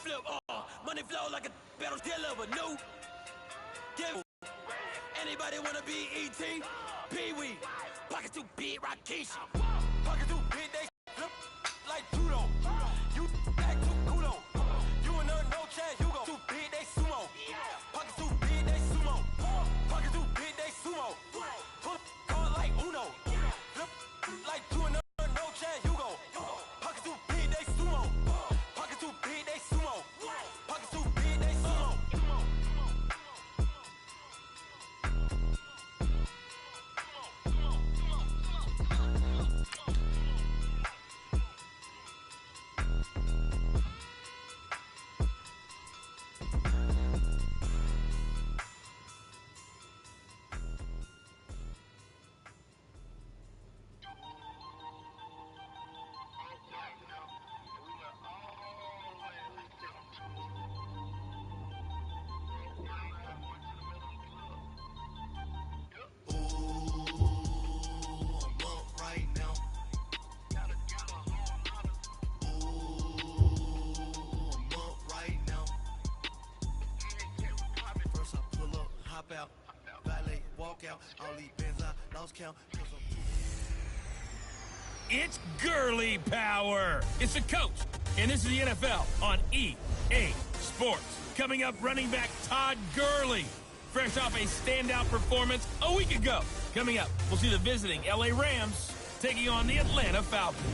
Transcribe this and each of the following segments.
flip, money flow like a battle deliver, new. Give anybody wanna be E.T.? Pee-wee, pocket too big, Rakeisha. Pocket too big, they flip like judo. You act too kudo. You and her, no chance, you go. Too big, they sumo. Pocket too big, they sumo. Pocket too big, they sumo. Put card like Uno. Flip like you and her, no chance, you go. Pocket too big, they sumo. Pocket too big, they sumo. Pocket too big, they sumo. Out, valet, walk out, I'll leave Benz out, lost count. It's girly power. It's the coach, and this is the NFL on EA Sports. Coming up, running back Todd Gurley, fresh off a standout performance a week ago. Coming up, we'll see the visiting LA Rams taking on the Atlanta Falcons.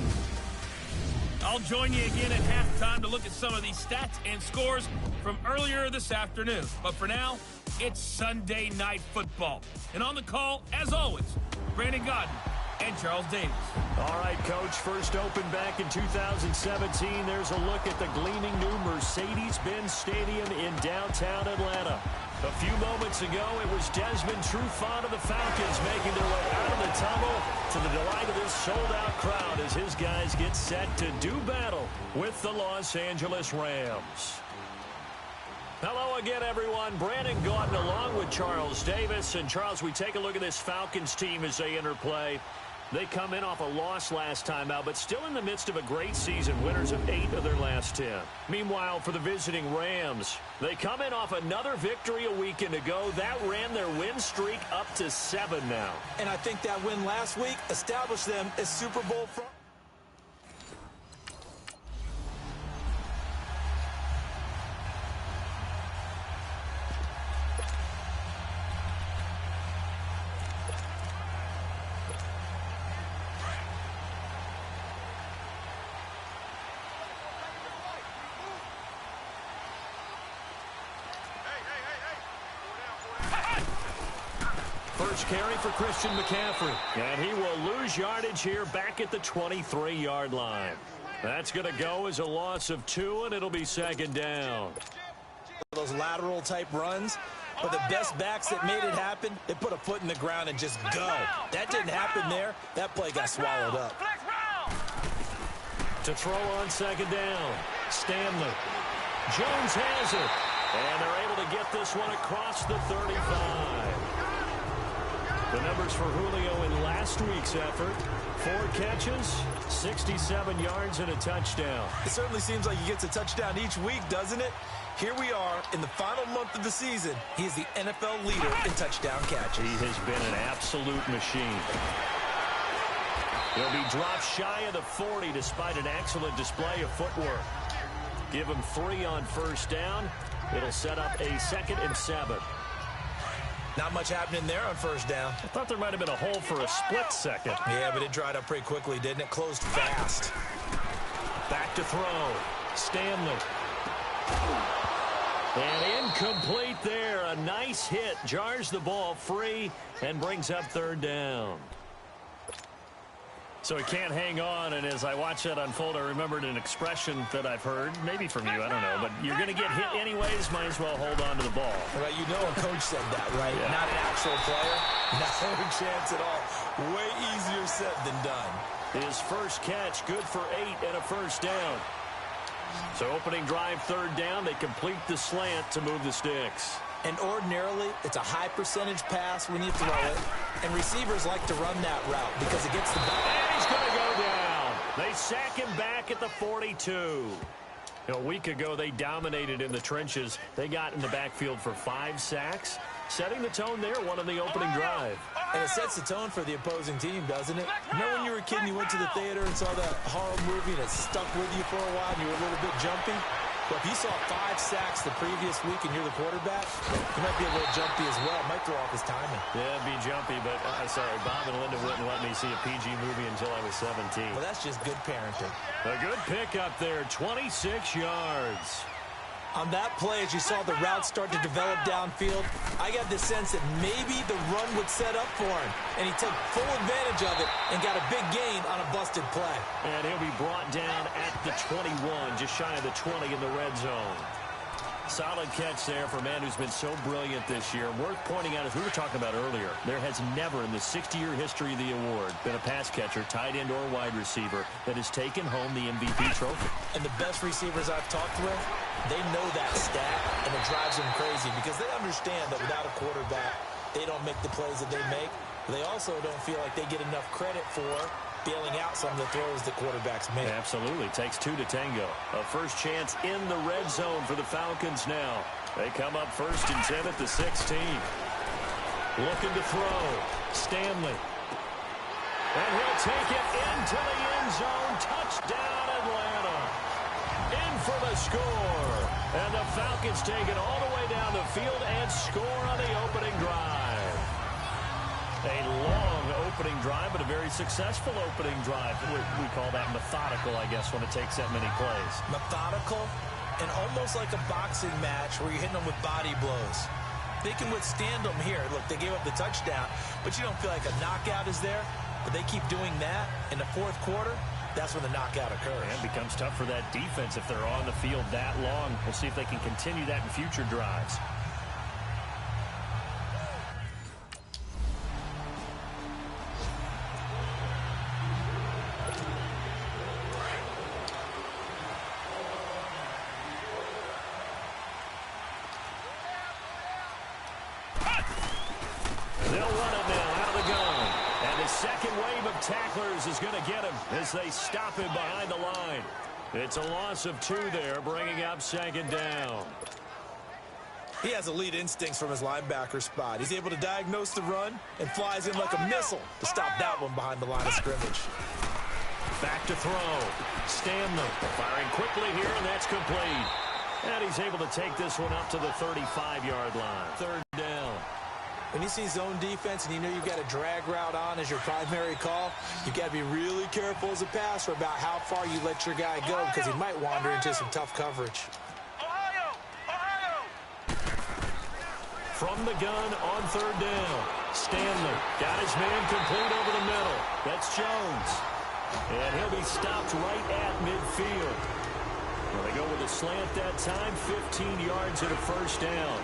I'll join you again at halftime to look at some of these stats and scores from earlier this afternoon. But for now, it's Sunday Night Football. And on the call, as always, Brandon Godden and Charles Davis. All right, Coach, first opened back in 2017. There's a look at the gleaming new Mercedes-Benz Stadium in downtown Atlanta. A few moments ago, it was Desmond Trufant of the Falcons making their way out of the tunnel to the delight of this sold-out crowd as his guys get set to do battle with the Los Angeles Rams. Hello again, everyone. Brandon Gaudin along with Charles Davis. And, Charles, we take a look at this Falcons team as they enter play. They come in off a loss last time out, but still in the midst of a great season, winners of 8 of their last 10. Meanwhile, for the visiting Rams, they come in off another victory a weekend ago. That ran their win streak up to 7 now. And I think that win last week established them as Super Bowl front. First carry for Christian McCaffrey. And he will lose yardage here back at the 23-yard line. That's going to go as a loss of 2, and it'll be second down. Those lateral type runs, but the best backs that made it happen, they put a foot in the ground and just go. That didn't happen there. That play got swallowed up. To throw on second down, Stanley. Jones has it. And they're able to get this one across the 35. The numbers for Julio in last week's effort: 4 catches, 67 yards, and a touchdown. It certainly seems like he gets a touchdown each week, doesn't it? Here we are in the final month of the season. He is the NFL leader in touchdown catches. He has been an absolute machine. He'll be dropped shy of the 40 despite an excellent display of footwork. Give him 3 on first down. It'll set up a 2nd and 7. Not much happening there on first down. I thought there might have been a hole for a split second. Yeah, but it dried up pretty quickly, didn't it? Closed fast. Back to throw. Stanley. And incomplete there. A nice hit. Jars the ball free and brings up 3rd down. So he can't hang on, and as I watch that unfold, I remembered an expression that I've heard, maybe from you, I don't know, but you're going to get hit anyways, might as well hold on to the ball. Right, you know a coach said that, right? Yeah. Not an actual player. Not a chance at all. Way easier said than done. His first catch, good for 8 and a first down. So opening drive, 3rd down, they complete the slant to move the sticks. And ordinarily, it's a high percentage pass when you throw it. And receivers like to run that route because it gets the ball. And he's going to go down. They sack him back at the 42. A week ago, they dominated in the trenches. They got in the backfield for 5 sacks, setting the tone there, one on the opening drive. And it sets the tone for the opposing team, doesn't it? Remember when you were a kid and you went to the theater and saw that horror movie and it stuck with you for a while and you were a little bit jumpy? Well, if you saw 5 sacks the previous week and you're the quarterback, you might be a little jumpy as well. It might throw off his timing. Yeah, it'd be jumpy, but sorry, Bob and Linda wouldn't let me see a PG movie until I was 17. Well, that's just good parenting. A good pick up there, 26 yards. On that play, as you saw the route start to develop downfield, I got the sense that maybe the run would set up for him. And he took full advantage of it and got a big gain on a busted play. And he'll be brought down at the 21, just shy of the 20 in the red zone. Solid catch there for a man who's been so brilliant this year. Worth pointing out, as we were talking about earlier, there has never in the 60-year history of the award been a pass catcher, tight end, or wide receiver that has taken home the MVP trophy. And the best receivers I've talked with, they know that stat, and it drives them crazy because they understand that without a quarterback, they don't make the plays that they make. They also don't feel like they get enough credit for bailing out some of the throws that quarterbacks make. Absolutely. Takes 2 to tango. A first chance in the red zone for the Falcons now. They come up 1st and 10 at the 16. Looking to throw. Stanley. And he'll take it into the end zone. Touchdown, Atlanta. In for the score. And the Falcons take it all the way down the field and score on the opening drive. A long opening drive, but a very successful opening drive. We call that methodical, I guess, when it takes that many plays. Methodical and almost like a boxing match where you're hitting them with body blows. They can withstand them here. Look, they gave up the touchdown, but you don't feel like a knockout is there. But they keep doing that in the 4th quarter. That's when the knockout occurs. And it becomes tough for that defense if they're on the field that long. We'll see if they can continue that in future drives. Tacklers is going to get him as they stop him behind the line. It's a loss of 2 there, bringing up 2nd down. He has elite instincts from his linebacker spot. He's able to diagnose the run and flies in like a missile to stop that one behind the line of scrimmage. Back to throw. Stanley firing quickly here, and that's complete. And he's able to take this one up to the 35-yard line. 3rd down. When you see zone defense and you know you've got a drag route on as your primary call, you've got to be really careful as a passer about how far you let your guy go because he might wander into some tough coverage. From the gun on 3rd down. Stanley got his man complete over the middle. That's Jones. And he'll be stopped right at midfield. Well, they go with a slant that time, 15 yards and a 1st down.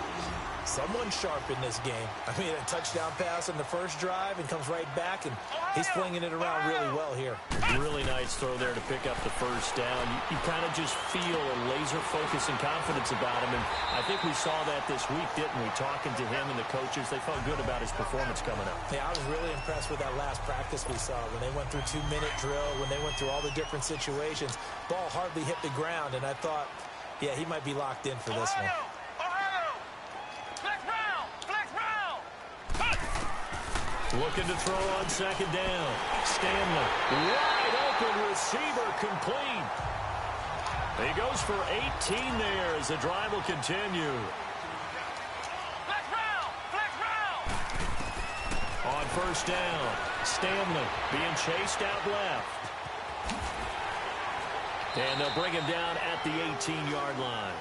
Someone sharp in this game. I mean, a touchdown pass on the first drive and comes right back, and he's flinging it around really well here. Really nice throw there to pick up the 1st down. You kind of just feel a laser focus and confidence about him, and I think we saw that this week, didn't we? Talking to him and the coaches, they felt good about his performance coming up. Yeah, I was really impressed with that last practice we saw when they went through 2-minute drill, when they went through all the different situations. Ball hardly hit the ground, and I thought, yeah, he might be locked in for this one. Looking to throw on 2nd down. Stanley, wide open receiver, complete. He goes for 18 there as the drive will continue. On 1st down, Stanley being chased out left. And they'll bring him down at the 18-yard line.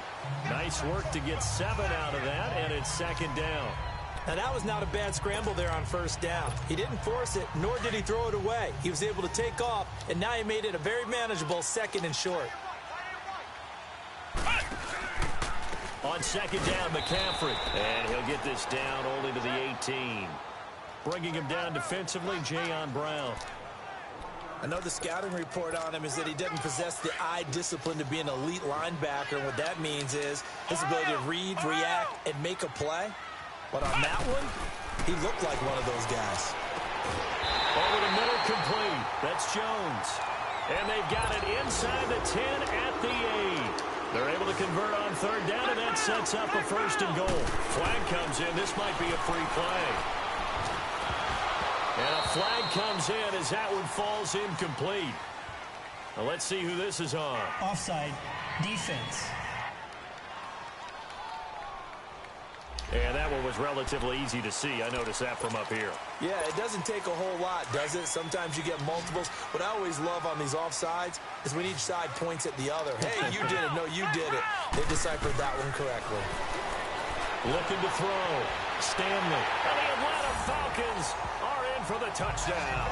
Nice work to get 7 out of that, and it's 2nd down. Now, that was not a bad scramble there on 1st down. He didn't force it, nor did he throw it away. He was able to take off, and now he made it a very manageable 2nd and short. On 2nd down, McCaffrey. And he'll get this down only to the 18. Bringing him down defensively, Jayon Brown. I know the scouting report on him is that he doesn't possess the eye discipline to be an elite linebacker. And what that means is his ability to read, react, and make a play. But on that one, he looked like one of those guys. Over the middle, complete. That's Jones. And they've got it inside the 10 at the 8. They're able to convert on third down, and that sets up a first and goal. Flag comes in. This might be a free play. And a flag comes in as that one falls incomplete. Now let's see who this is on. Offside, defense. And that one was relatively easy to see. I noticed that from up here. Yeah, it doesn't take a whole lot, does it? Sometimes you get multiples. What I always love on these offsides is when each side points at the other. Hey, you did it. No, you did it. They deciphered that one correctly. Looking to throw. Stanley. And the Atlanta Falcons are in for the touchdown.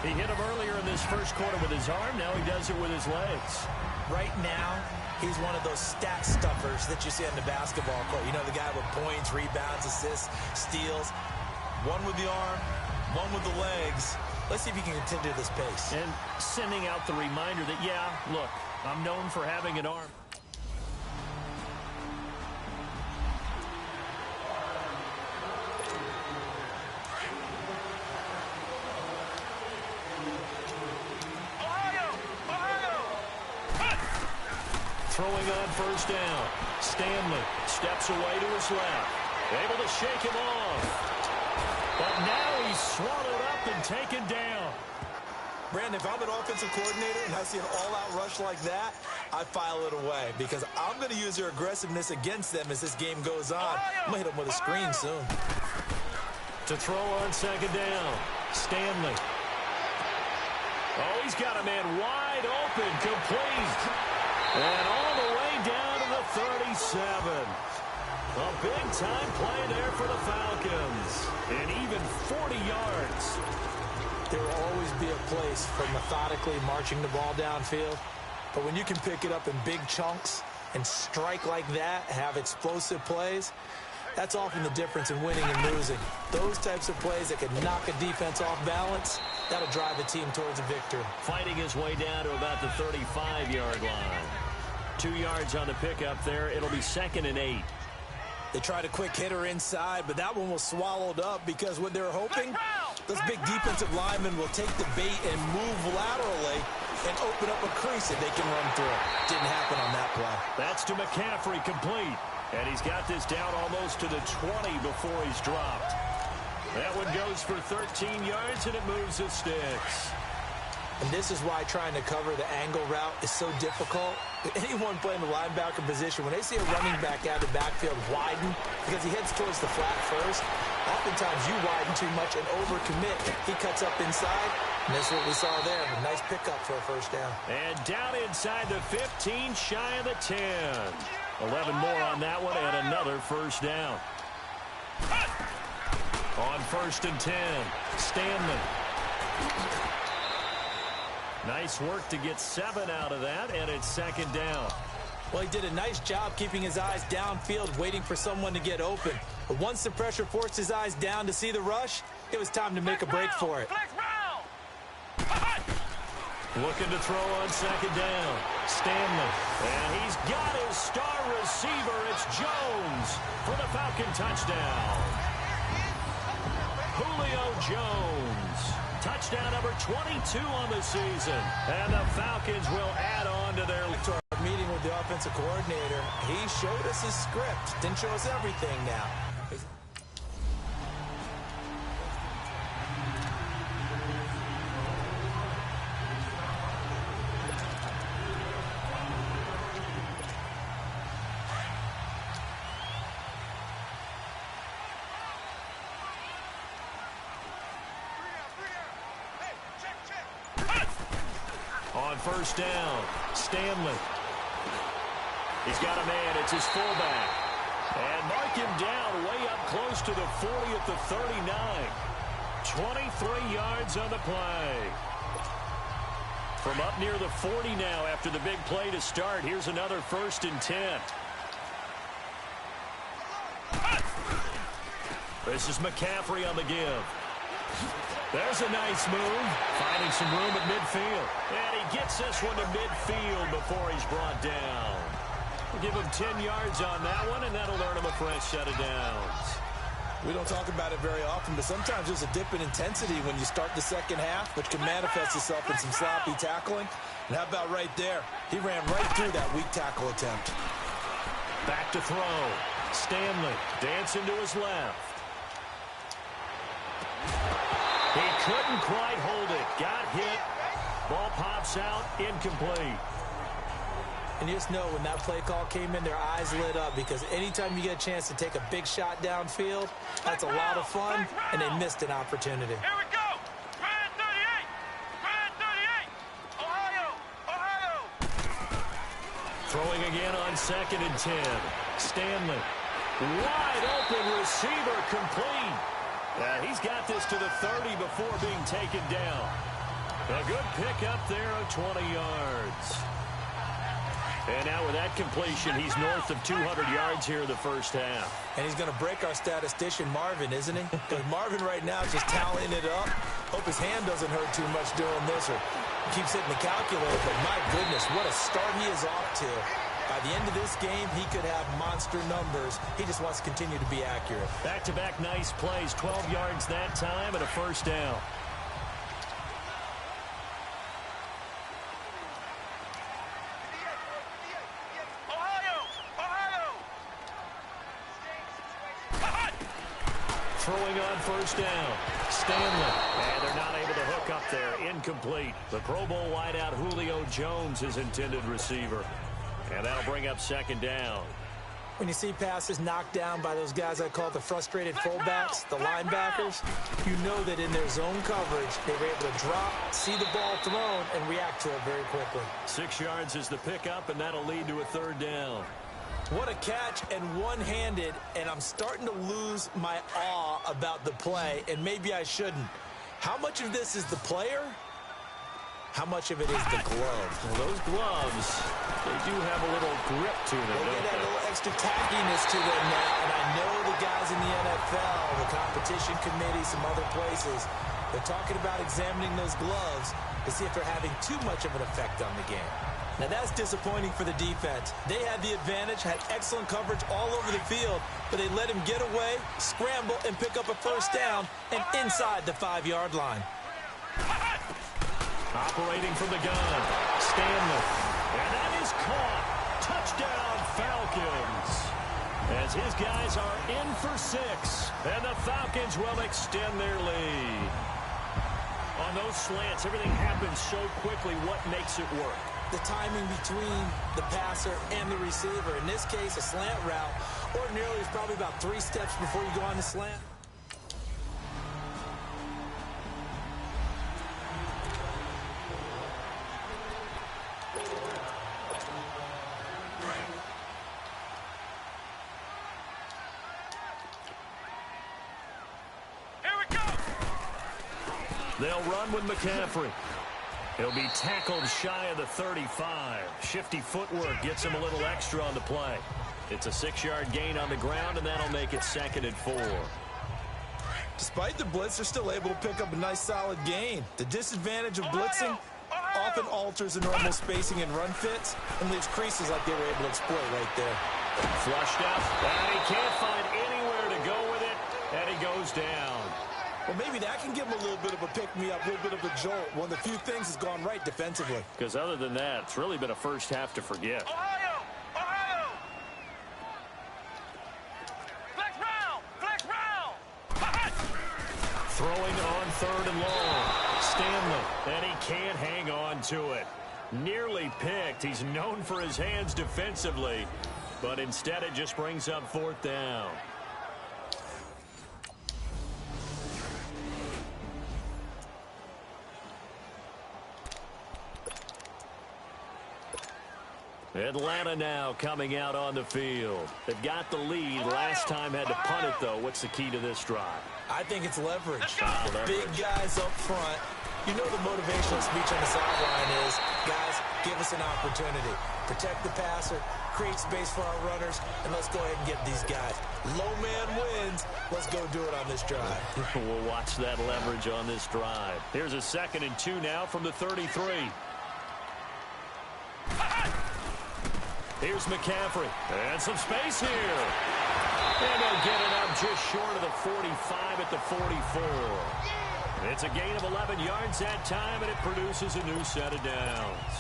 He hit him earlier in this first quarter with his arm. Now he does it with his legs. Right now, he's one of those stat stuffers that you see on the basketball court. You know, the guy with points, rebounds, assists, steals. One with the arm, one with the legs. Let's see if he can continue this pace. And sending out the reminder that, yeah, look, I'm known for having an arm. Throwing on first down. Stanley steps away to his left. Able to shake him off. But now he's swallowed up and taken down. Brandon, if I'm an offensive coordinator and I see an all-out rush like that, I file it away because I'm going to use their aggressiveness against them as this game goes on. I'm going to hit them with a screen soon. To throw on second down. Stanley. Oh, he's got a man wide open, complete. And all the way down to the 37. A big-time play there for the Falcons. And even 40 yards. There will always be a place for methodically marching the ball downfield. But when you can pick it up in big chunks and strike like that, have explosive plays, that's often the difference in winning and losing. Those types of plays that can knock a defense off balance, that'll drive a team towards a victory. Fighting his way down to about the 35-yard line. 2 yards on the pickup there. It'll be 2nd and 8. They tried a quick hitter inside, but that one was swallowed up because what they're hoping, those big defensive linemen will take the bait and move laterally and open up a crease that they can run through. Didn't happen on that play. That's to McCaffrey, complete. And he's got this down almost to the 20 before he's dropped. That one goes for 13 yards, and it moves the sticks. And this is why trying to cover the angle route is so difficult. Anyone playing the linebacker position, when they see a running back out of the backfield widen because he heads towards the flat first, oftentimes you widen too much and overcommit. He cuts up inside, and that's what we saw there. A nice pickup for a first down. And down inside the 15, shy of the 10. 11 more on that one, and another first down. On 1st and 10, Stanley. Nice work to get 7 out of that, and it's 2nd down. Well, he did a nice job keeping his eyes downfield, waiting for someone to get open. But once the pressure forced his eyes down to see the rush, it was time to make a break for it. Looking to throw on 2nd down. Stanley. And he's got his star receiver. It's Jones for the Falcon touchdown. Julio Jones. Touchdown number 22 on the season. And the Falcons will add on to their meeting with the offensive coordinator. He showed us his script. Didn't show us everything now. On 1st down, Stanley. He's got a man. It's his fullback. And mark him down way up close to the 40 at the 39. 23 yards on the play. From up near the 40 now after the big play to start. Here's another 1st and 10. This is McCaffrey on the give. There's a nice move, finding some room at midfield. And he gets this one to midfield before he's brought down. We'll give him 10 yards on that one, and that'll earn him a fresh set of downs. We don't talk about it very often, but sometimes there's a dip in intensity when you start the second half, which can manifest itself in some sloppy tackling. And how about right there? He ran right through that weak tackle attempt. Back to throw. Stanley dancing to his left. He couldn't quite hold it. Got hit. Ball pops out. Incomplete. And you just know when that play call came in, their eyes lit up, because anytime you get a chance to take a big shot downfield, that's a lot of fun, and they missed an opportunity. Here we go. Red 38. Red 38. Ohio. Ohio. Throwing again on 2nd and 10. Stanley. Wide open receiver, complete. He's got this to the 30 before being taken down. A good pickup there of 20 yards. And now with that completion, he's north of 200 yards here in the first half. And he's going to break our statistician, Marvin, isn't he? Because Marvin right now is just tallying it up. Hope his hand doesn't hurt too much doing this, or keeps hitting the calculator. But my goodness, what a start he is off to. By the end of this game, he could have monster numbers. He just wants to continue to be accurate. Back-to-back nice plays, 12 yards that time and a first down. Throwing on first down. Stanley. And they're not able to hook up there. Incomplete. The Pro Bowl wideout Julio Jones is intended receiver. And that'll bring up 2nd down. When you see passes knocked down by those guys I call the frustrated fullbacks, the linebackers, you know that in their zone coverage, they were able to drop, see the ball thrown, and react to it very quickly. 6 yards is the pickup, and that'll lead to a 3rd down. What a catch, and one-handed, and I'm starting to lose my awe about the play, and maybe I shouldn't. How much of this is the player? How much of it is the glove? Well, those gloves, they do have a little grip to them, They don't get a they? little extra tackiness to them now, and I know the guys in the NFL, the competition committee, some other places, they're talking about examining those gloves to see if they're having too much of an effect on the game. Now, that's disappointing for the defense. They had the advantage, had excellent coverage all over the field, but they let him get away, scramble, and pick up a first down, and inside the 5-yard line. Operating from the gun, Stanley. And that is caught. Touchdown, Falcons. As his guys are in for 6, and the Falcons will extend their lead. On those slants, everything happens so quickly. What makes it work? The timing between the passer and the receiver. In this case, a slant route. Ordinarily, it's probably about 3 steps before you go on the slant. Here we go. They'll run with McCaffrey. He'll be tackled shy of the 35. Shifty footwork gets him a little extra on the play. It's a 6-yard gain on the ground, and that'll make it 2nd and 4. Despite the blitz, they're still able to pick up a nice, solid gain. The disadvantage of blitzing often alters the normal spacing and run fits and leaves creases like they were able to exploit right there. Flushed out, and he can't find anywhere to go with it, and he goes down. Well, maybe that can give him a little bit of a pick-me-up, a little bit of a jolt. One of the few things has gone right defensively. Because other than that, it's really been a first half to forget. Ohio. Ohio. Flex round. Flex round. Throwing on 3rd and long. Stanley, and he can't hang on to it. Nearly picked. He's known for his hands defensively, but instead it just brings up 4th down. Atlanta now coming out on the field. They've got the lead. Last time had to punt it, though. What's the key to this drive? I think it's leverage. Leverage. Big guys up front. You know the motivational speech on the sideline is, guys, give us an opportunity. Protect the passer, create space for our runners, and let's go ahead and get these guys. Low man wins. Let's go do it on this drive. We'll watch that leverage on this drive. Here's a 2nd and 2 now from the 33. Here's McCaffrey. And some space here. And they'll get it up just short of the 45 at the 44. It's a gain of 11 yards that time, and it produces a new set of downs.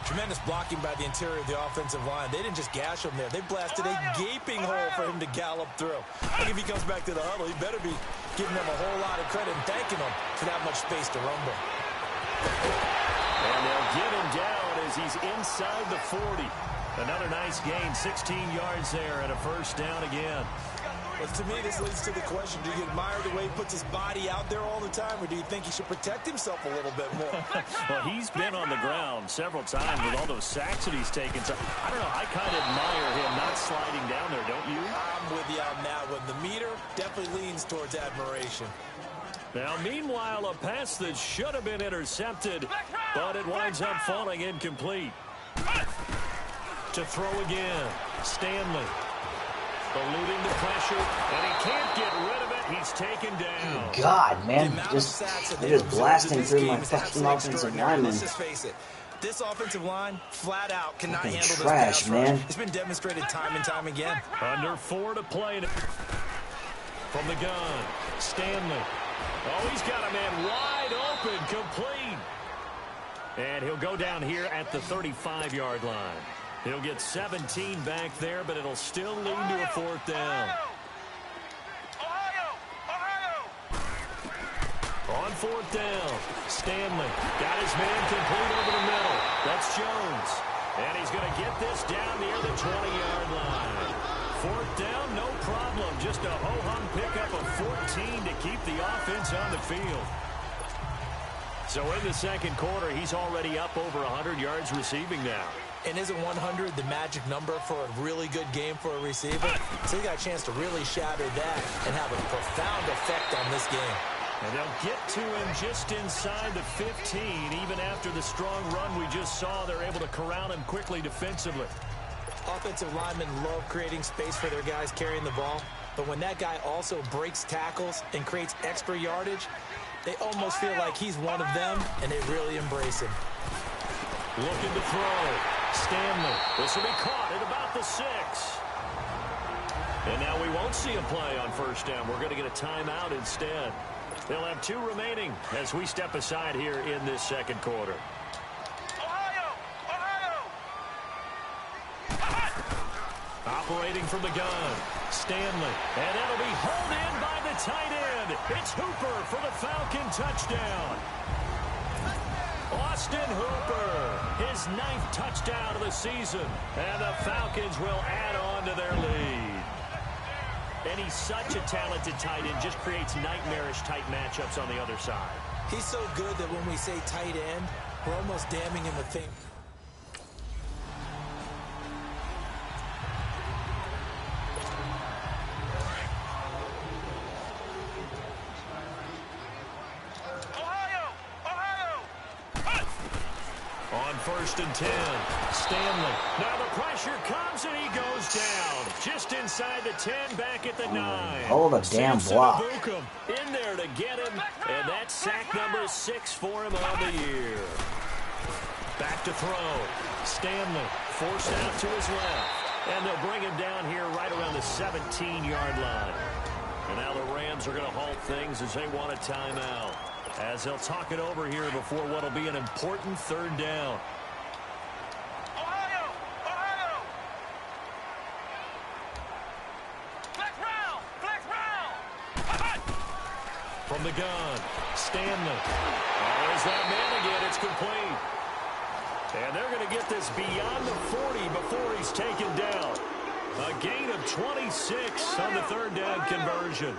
Tremendous blocking by the interior of the offensive line. They didn't just gash him there. They blasted a gaping hole for him to gallop through. I think if he comes back to the huddle, he better be giving them a whole lot of credit and thanking them for that much space to rumble. And they'll get him down as he's inside the 40. Another nice gain, 16 yards there, and a first down again. But to me, this leads to the question, do you admire the way he puts his body out there all the time, or do you think he should protect himself a little bit more? Well, he's been on the ground several times with all those sacks that he's taken. So, I don't know, I kind of admire him not sliding down there, don't you? I'm with you on that one. The meter definitely leans towards admiration. Now, meanwhile, a pass that should have been intercepted, but it winds up falling incomplete. To throw again, Stanley. Eluding the pressure, and he can't get rid of it. He's taken down. God, man, they're just blasting through my fucking offensive linemen. Let's just face it. This offensive line, flat out, cannot fucking handle trash, this pass man. rush. It's been demonstrated time and time again. Under 4 to play. From the gun, Stanley. Oh, he's got a man wide open, complete. And he'll go down here at the 35-yard line. He'll get 17 back there, but it'll still lead to a fourth down. On fourth down, Stanley got his man complete over the middle. That's Jones. And he's going to get this down near the 20-yard line. Fourth down, no problem. Just a ho-hum pickup of 14 to keep the offense on the field. So in the second quarter, he's already up over 100 yards receiving now. And isn't 100 the magic number for a really good game for a receiver? So he got a chance to really shatter that and have a profound effect on this game. And they'll get to him just inside the 15. Even after the strong run we just saw, they're able to corral him quickly defensively. Offensive linemen love creating space for their guys carrying the ball. But when that guy also breaks tackles and creates extra yardage, they almost feel like he's one of them, and they really embrace him. Looking to throw. Stanley. This will be caught at about the 6. And now we won't see a play on first down. We're going to get a timeout instead. They'll have 2 remaining as we step aside here in this second quarter. Operating from the gun, Stanley. And that'll be hauled in by the tight end. It's Hooper for the Falcon touchdown. Austin Hooper, his 9th touchdown of the season. And the Falcons will add on to their lead. And he's such a talented tight end, just creates nightmarish-type matchups on the other side. He's so good that when we say tight end, we're almost damning him with things. First and 10. Stanley. Now the pressure comes and he goes down. Just inside the 10, back at the 9. Oh, the damn block. In there to get him. And that's sack number 6 for him on the year. Back to throw. Stanley forced out to his left. And they'll bring him down here right around the 17-yard line. And now the Rams are going to halt things as they want a timeout. As they'll talk it over here before what will be an important third down. From the gun, Stanley. Oh, there's that man again. It's complete. And they're going to get this beyond the 40 before he's taken down. A gain of 26 on the third down conversion.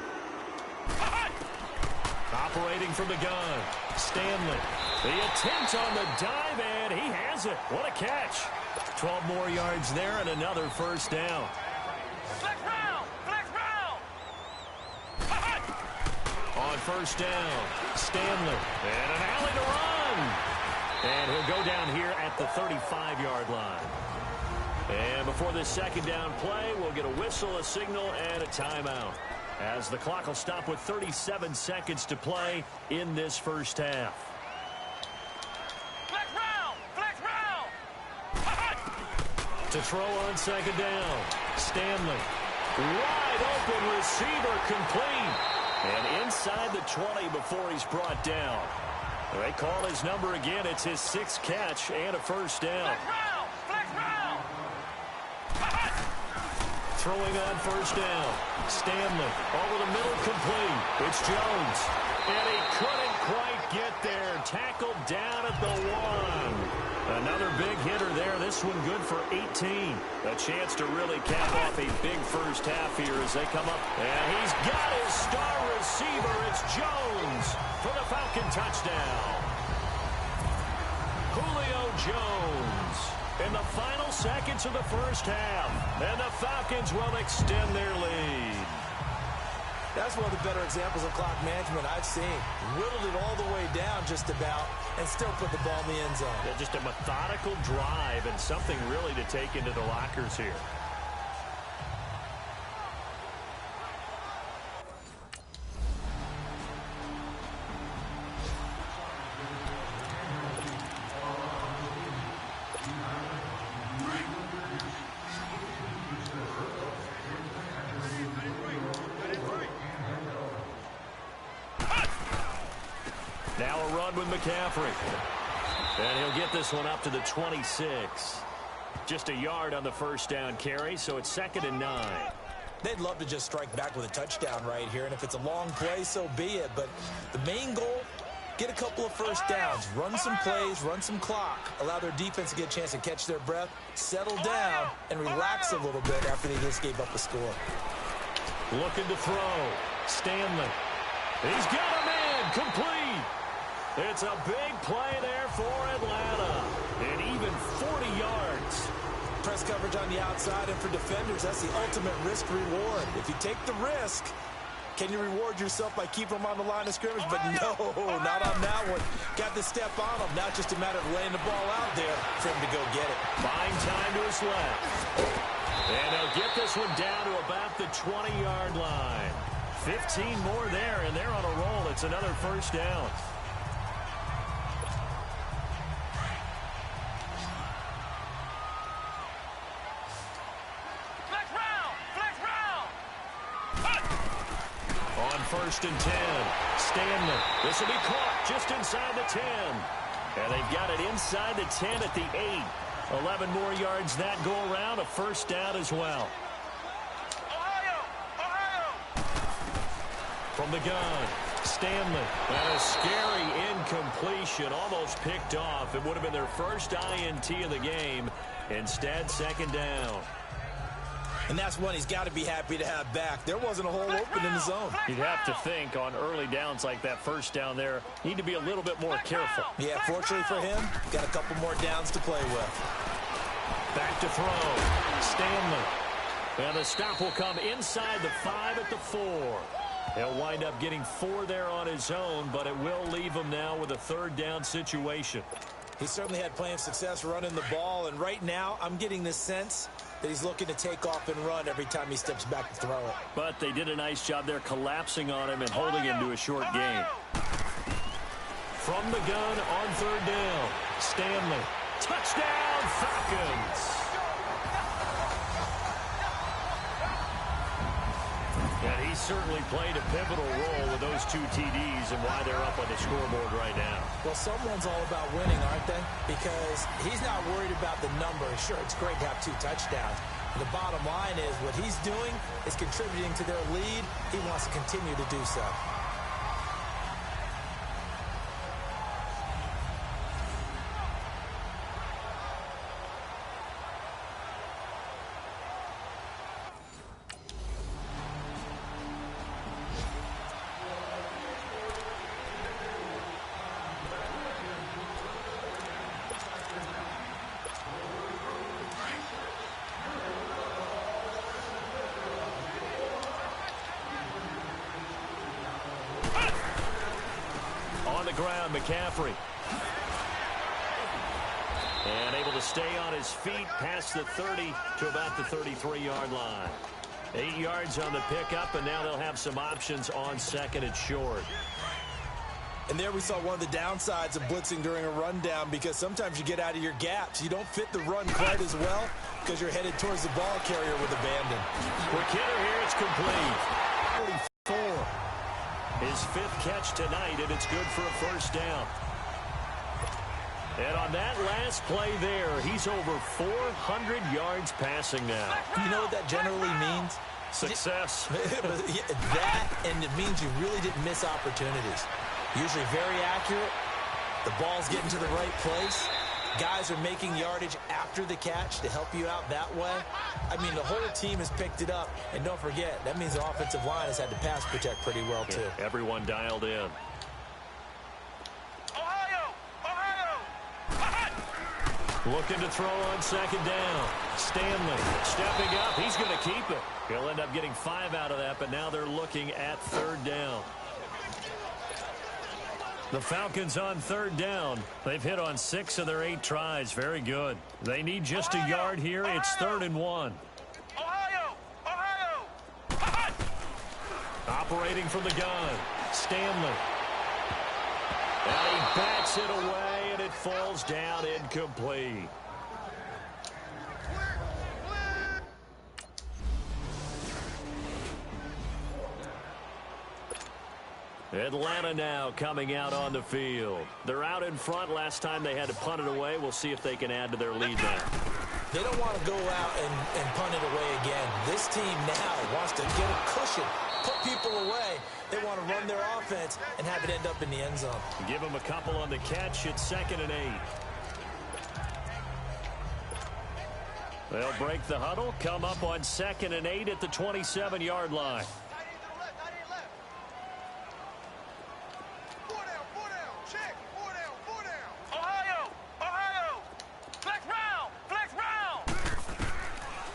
Operating from the gun, Stanley. The attempt on the dive, and he has it. What a catch. 12 more yards there and another first down. On first down, Stanley. And an alley to run. And he'll go down here at the 35-yard line. And before this second down play, we'll get a whistle, a signal, and a timeout. As the clock will stop with 37 seconds to play in this first half. To throw on second down, Stanley. Wide open receiver complete. And inside the 20 before he's brought down. They call his number again. It's his 6th catch and a first down. Throwing on first down. Stanley over the middle complete. It's Jones. And he couldn't quite get there. Tackled down at the 1. Another big hitter there. This one good for 18. A chance to really cap off a big first half here as they come up. And he's got his star receiver. It's Jones for the Falcon touchdown. Julio Jones in the final seconds of the first half. And the Falcons will extend their lead. That's one of the better examples of clock management I've seen. Whittled it all the way down just about and still put the ball in the end zone. Yeah, just a methodical drive and something really to take into the lockers here. Now a run with McCaffrey. And he'll get this one up to the 26. Just a yard on the first down carry, so it's 2nd and 9. They'd love to just strike back with a touchdown right here, and if it's a long play, so be it. But the main goal, get a couple of first downs, run some plays, run some clock, allow their defense to get a chance to catch their breath, settle down, and relax a little bit after they just gave up a score. Looking to throw. Stanley. He's got a man complete. It's a big play there for Atlanta. And even 40 yards. Press coverage on the outside, and for defenders, that's the ultimate risk-reward. If you take the risk, can you reward yourself by keeping them on the line of scrimmage? But no, not on that one. Got the step on them. Now just a matter of laying the ball out there for him to go get it. Buying time to his left. And they'll get this one down to about the 20-yard line. 15 more there, and they're on a roll. It's another first down. On 1st and 10, Stanley. This will be caught just inside the 10. And they've got it inside the 10 at the 8. 11 more yards that go around, a first down as well. From the gun, Stanley. And a scary incompletion, almost picked off. It would have been their first INT of the game. Instead, 2nd down. And that's one he's got to be happy to have back. There wasn't a hole open in the zone. You'd have to think on early downs like that first down there, need to be a little bit more careful. Yeah, fortunately for him, got a couple more downs to play with. Back to throw. Stanley. And the stop will come inside the 5 at the 4. He'll wind up getting 4 there on his own, but it will leave him now with a 3rd down situation. He certainly had plenty of success running the ball, and right now I'm getting this sense that he's looking to take off and run every time he steps back to throw it. But they did a nice job there collapsing on him and holding him to a short gain. From the gun on 3rd down, Stanley. Touchdown, Falcons! And he certainly played a pivotal role with those 2 TDs and why they're up on the scoreboard right now. Well, someone's all about winning, aren't they? Because he's not worried about the number. Sure, it's great to have 2 touchdowns. The bottom line is what he's doing is contributing to their lead. He wants to continue to do so. On the ground, McCaffrey. And able to stay on his feet past the 30 to about the 33-yard line. 8 yards on the pickup, and now they'll have some options on 2nd and short. And there we saw one of the downsides of blitzing during a rundown, because sometimes you get out of your gaps. You don't fit the run quite as well. because you're headed towards the ball carrier with abandon. Quick hitter here, it's complete. 44. His 5th catch tonight, and it's good for a first down. And on that last play there, he's over 400 yards passing now. You know what that generally means? Success. That, and it means you really didn't miss opportunities. Usually very accurate. The ball's getting to the right place. Guys are making yardage after the catch to help you out that way. I mean, the whole team has picked it up. And don't forget, that means the offensive line has had to pass protect pretty well, too. Yeah, everyone dialed in. Looking to throw on second down. Stanley stepping up. He's going to keep it. He'll end up getting 5 out of that, but now they're looking at 3rd down. The Falcons on 3rd down. They've hit on 6 of their 8 tries. Very good. They need just a yard here. It's 3rd and 1. Operating from the gun. Stanley. And he bats it away, and it falls down incomplete. Atlanta now coming out on the field. They're out in front. Last time they had to punt it away. We'll see if they can add to their lead now. They don't want to go out and punt it away again. This team now wants to get a cushion, put people away. They want to run their offense and have it end up in the end zone. Give them a couple on the catch. It's 2nd and 8. They'll break the huddle, come up on 2nd and 8 at the 27-yard line.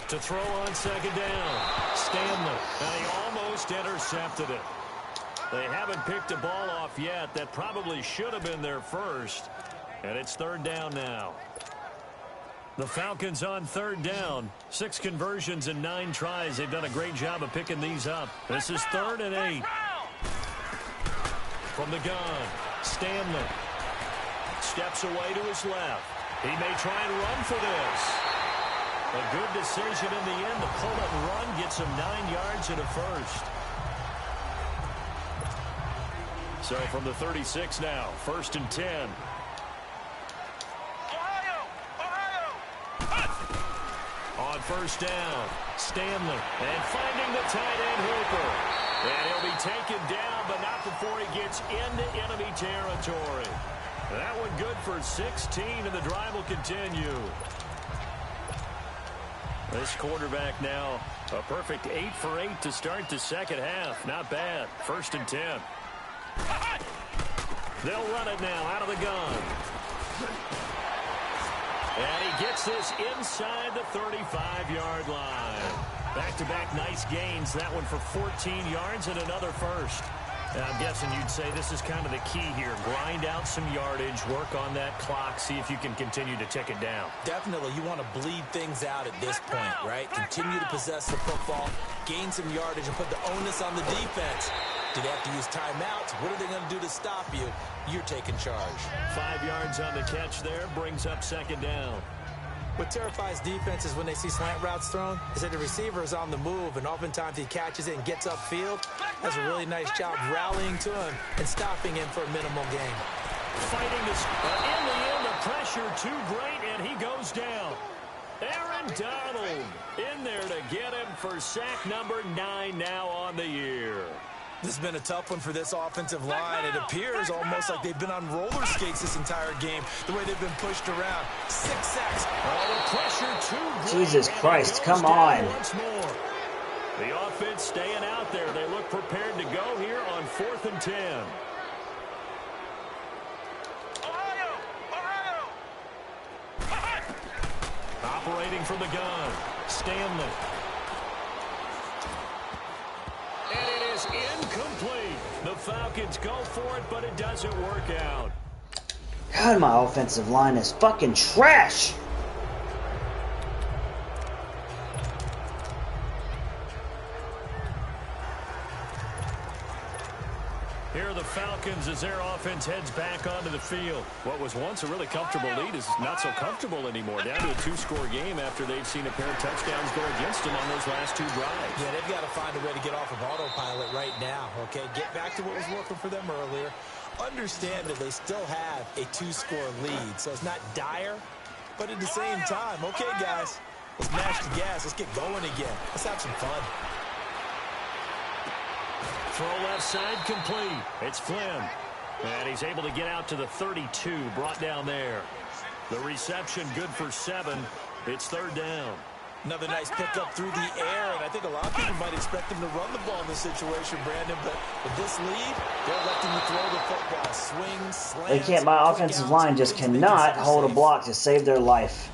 To throw on 2nd down. Stanley. And he almost intercepted it. They haven't picked a ball off yet. That probably should have been their first. And it's 3rd down now. The Falcons on 3rd down. 6 conversions and 9 tries. They've done a great job of picking these up. This is 3rd and 8. From the gun. Stanley. Steps away to his left. He may try and run for this. A good decision in the end. The pull-up run gets him 9 yards and a first. So from the 36 now, 1st and 10. On 1st down, Stanley. And finding the tight end Hooper. And he'll be taken down, but not before he gets into enemy territory. That one good for 16, and the drive will continue. This quarterback now, a perfect 8 for 8 to start the second half. Not bad. 1st and 10. They'll run it now out of the gun. And he gets this inside the 35-yard line. Back-to-back nice gains. That one for 14 yards and another first. I'm guessing you'd say this is kind of the key here. Grind out some yardage, work on that clock, see if you can continue to tick it down. Definitely. You want to bleed things out at this point, right? Continue to possess the football, gain some yardage, and put the onus on the defense. Do they have to use timeouts? What are they going to do to stop you? You're taking charge. 5 yards on the catch there, brings up 2nd down. What terrifies defenses when they see slant routes thrown is that the receiver is on the move, and oftentimes he catches it and gets upfield. Does a really nice job rallying to him and stopping him for a minimal gain. Fighting this in the end, the pressure too great, and he goes down. Aaron Donald in there to get him for sack number 9 now on the year. This has been a tough one for this offensive line. It appears almost like they've been on roller skates this entire game, the way they've been pushed around. 6 sacks. Oh, the pressure too great. Jesus Christ, come on. Once more. The offense staying out there. They look prepared to go here on 4th and 10. Operating from the gun, Stanley. And it is incomplete. The Falcons go for it, but it doesn't work out. God, my offensive line is fucking trash. Here are the Falcons as their offense heads back onto the field. What was once a really comfortable lead is not so comfortable anymore. Down to a 2-score game after they've seen a pair of touchdowns go against them on those last 2 drives. Yeah, they've got to find a way to get off of autopilot right now, okay? Get back to what was working for them earlier. Understand that they still have a 2-score lead, so it's not dire, but at the same time, okay, guys, let's mash the gas. Let's get going again. Let's have some fun. Throw left side complete. It's Flynn. And he's able to get out to the 32, brought down there. The reception good for 7. It's 3rd down. Another nice pickup through the air, and I think a lot of people might expect him to run the ball in this situation, Brandon, but with this lead, they're letting you throw the football. Swing, slants, They can't. My offensive line just cannot hold a block to save their life.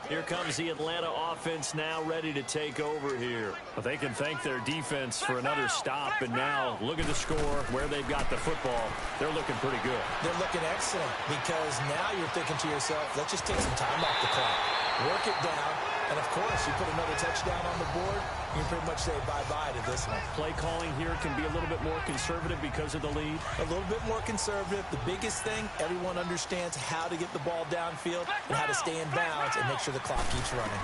Here comes the Atlanta offense now ready to take over here. But they can thank their defense for another stop. And now look at the score, where they've got the football. They're looking pretty good. They're looking excellent because now you're thinking to yourself, let's just take some time off the clock. Work it down. And, of course, you put another touchdown on the board, you can pretty much say bye-bye to this one. Play calling here can be a little bit more conservative because of the lead. A little bit more conservative. The biggest thing, everyone understands how to get the ball downfield and how to stay in bounds and make sure the clock keeps running.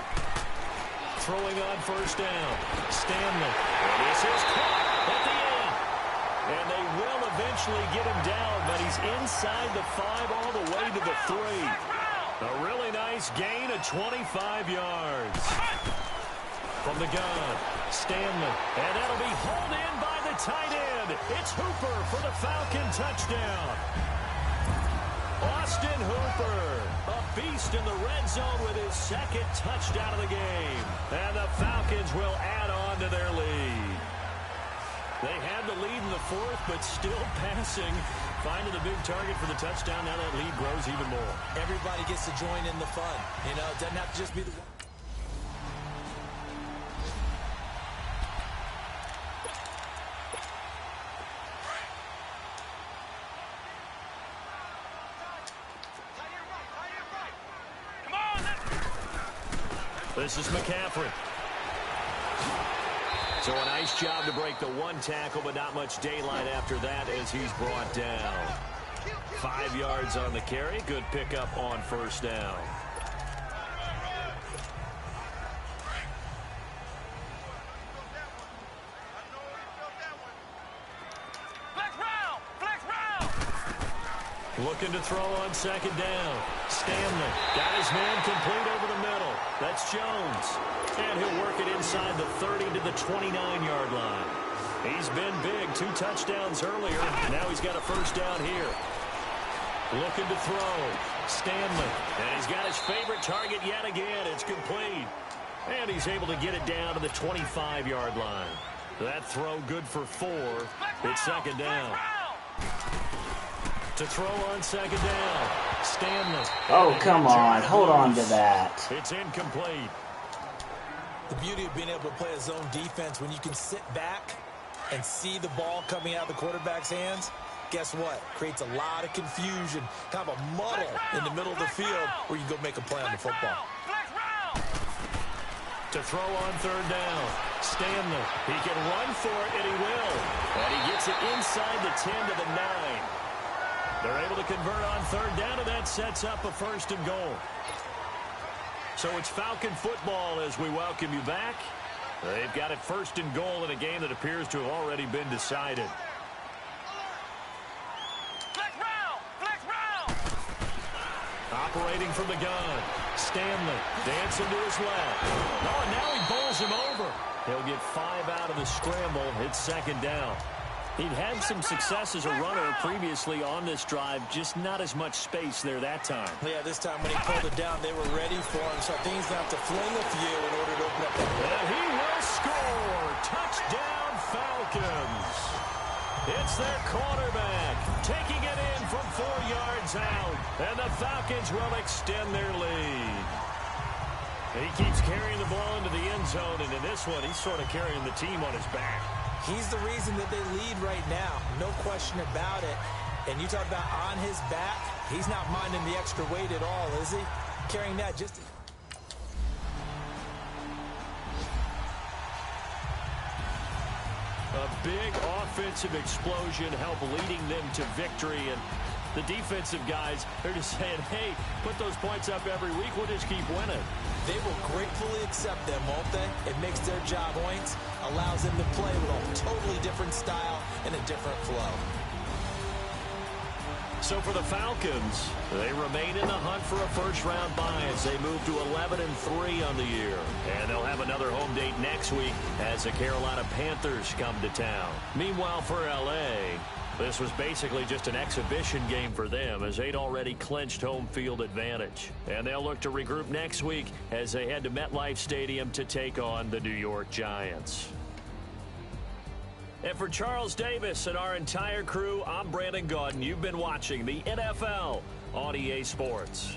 Throwing on 1st down. Stanley. This is caught at the end. And they will eventually get him down, but he's inside the 5 all the way to the 3. A really nice gain of 25 yards. From the gun, Stanley. And that'll be hauled in by the tight end. It's Hooper for the Falcon touchdown. Austin Hooper, a beast in the red zone with his 2nd touchdown of the game. And the Falcons will add on to their lead. They had the lead in the 4th, but still passing. Finding the big target for the touchdown. Now that lead grows even more. Everybody gets to join in the fun. You know, it doesn't have to just be the one. This is McCaffrey. So a nice job to break the 1 tackle, but not much daylight after that as he's brought down. 5 yards on the carry. Good pickup on 1st down. Looking to throw on 2nd down. Stanley got his man complete over the middle. That's Jones. And he'll work it inside the 30 to the 29-yard line. He's been big. 2 touchdowns earlier. Now he's got a 1st down here. Looking to throw. Stanley. And he's got his favorite target yet again. It's complete. And he's able to get it down to the 25-yard line. That throw good for 4. It's 2nd down. To throw on 2nd down. Stanley. Oh, come on. Hold on to that. It's incomplete. The beauty of being able to play a zone defense when you can sit back and see the ball coming out of the quarterback's hands, guess what? Creates a lot of confusion, kind of a muddle in the middle of the field where you go make a play on the football. To throw on 3rd down. Stanley. He can run for it, and he will. And he gets it inside the 10 to the 9. They're able to convert on 3rd down, and that sets up a 1st and goal. So it's Falcon football as we welcome you back. They've got it 1st and goal in a game that appears to have already been decided. Operating from the gun. Stanley dancing to his left. Oh, and now he bowls him over. He'll get 5 out of the scramble. It's 2nd down. He'd had some success as a runner previously on this drive, just not as much space there that time. Yeah, this time when he pulled it down, they were ready for him, so I think he's going to have to fling a few in order to open up that. And he will score! Touchdown, Falcons! It's their quarterback taking it in from 4 yards out, and the Falcons will extend their lead. He keeps carrying the ball into the end zone, and in this one, he's sort of carrying the team on his back. He's the reason that they lead right now. No question about it. And you talk about on his back, he's not minding the extra weight at all, is he? Carrying that just... A big offensive explosion helped leading them to victory, and the defensive guys, they're just saying, hey, put those points up every week, we'll just keep winning. They will gratefully accept them, won't they? It makes their job points, allows them to play with a totally different style and a different flow. So for the Falcons, they remain in the hunt for a first-round bye as they move to 11-3 on the year. And they'll have another home date next week as the Carolina Panthers come to town. Meanwhile, for L.A., this was basically just an exhibition game for them as they'd already clinched home field advantage. And they'll look to regroup next week as they head to MetLife Stadium to take on the New York Giants. And for Charles Davis and our entire crew, I'm Brandon Gaudin. You've been watching the NFL on EA Sports.